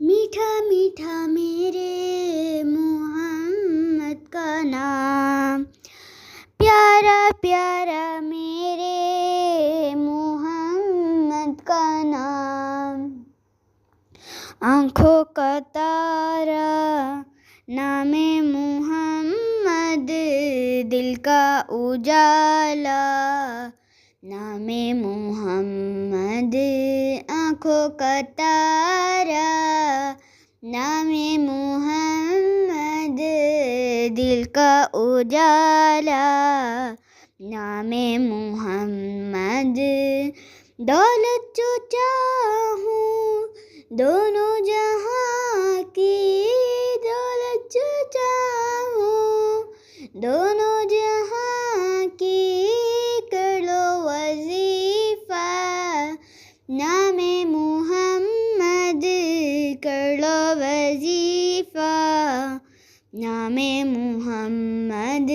میٹھا میٹھا میرے محمد کا نام، پیارا پیارا میرے محمد کا نام، آنکھوں کا تارا نام محمد، دل کا اجالا نام محمد، آنکھوں کا تارا نام محمد، دل کا اجالا نام محمد، دولت جو چاہوں دونوں جہاں کی، دولت جو چاہوں دونوں جہاں کی، کر لو وظیفہ نام محمد، کر لو وظیفہ نام محمد،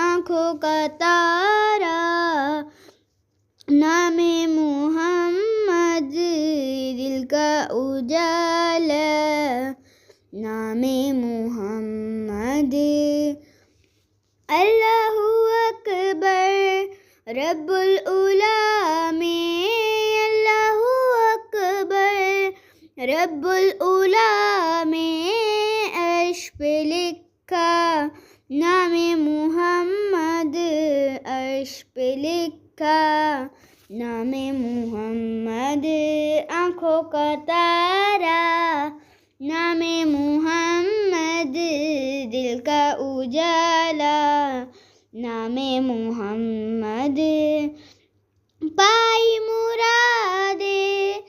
آنکھوں کا تارا نام محمد، دل کا اجالا نام محمد، اللہ اکبر رب العلا میں، اللہ اکبر رب العلا میں، عرش پہ لکھا نام محمد، عرش پہ لکھا نام محمد، آنکھوں کا تارا نام محمد، دل کا اجالا نام محمد، پائی مرادیں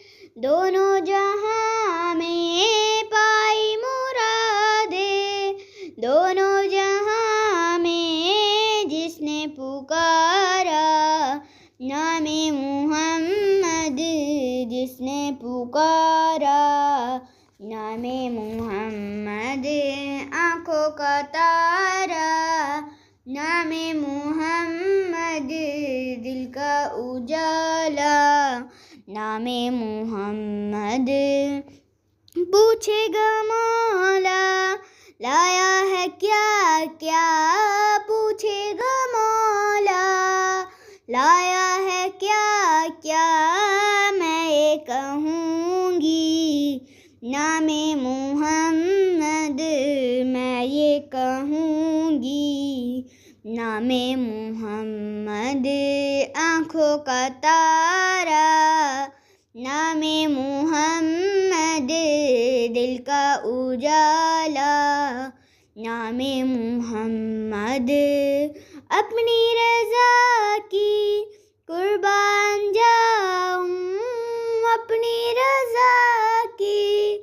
دونوں جہاں میں، پائی مرادیں دونوں جہاں میں، جس نے پکارا نام محمد، جس نے پکارا نام محمد، آنکھوں کا تارا نام محمد، دل کا اجالا نام محمد، پوچھے گا مولا لایا ہے کیا کیا، پوچھے گا مولا لایا ہے کیا کیا، میں یہ کہوں گی نام محمد، میں یہ کہوں گی نام محمد، آنکھوں کا تارا نام محمد، دل کا اجالا نام محمد، اپنی رضا کی قربان جاؤں، اپنی رضا کی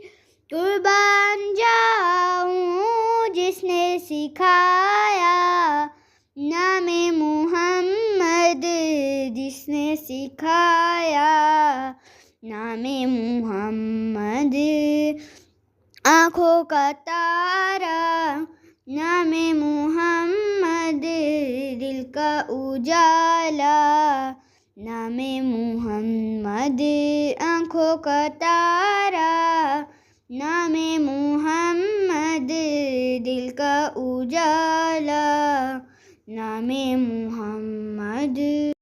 قربان جاؤں، جس نے سکھایا نام محمد، جس نے سکھایا نام محمد، آنکھوں کا تارا نام محمد، دل کا اجالا نام محمد، آنکھوں کا تارا نام محمد، دل کا اجالا نام محمد۔